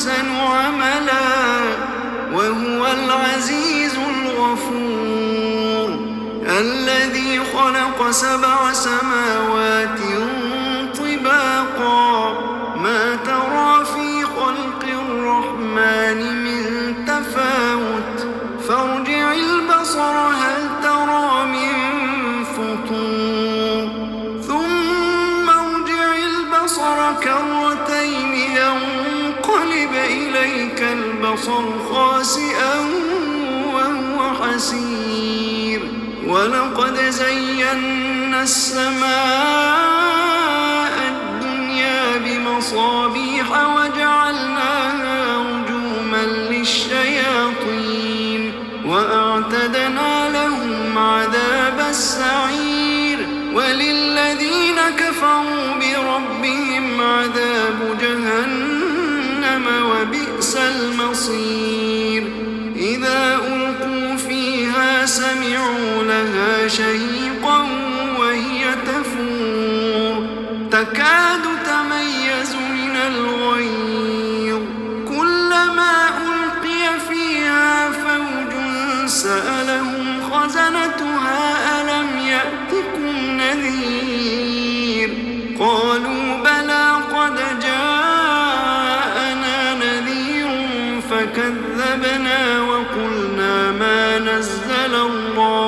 أحسن عملا وهو العزيز الغفور. الذي خلق 7 سماوات طباقا ما ترى في خلق الرحمن من تفاوت فارجع البصر هل ترى من فطور ثم ارجع البصر كرتين ينقلب إليك البصر خاسئا وهو حسير. ولقد زينا السماء الدنيا بمصابيح وجعلناها رجوما للشياطين وأعتدنا لهم عذاب السعير. وللذين كفروا بربهم عذاب جهنم وبئس المصير. إذا ألقوا فيها سمعوا لها شهيقا وهي تفور تكاد تميز من الغيظ كلما ألقي فيها فوج سألهم خزنتها ألم يأتكم نذير قالوا بلى قد جاءنا نذير فكذبنا وقلنا ما نزل الله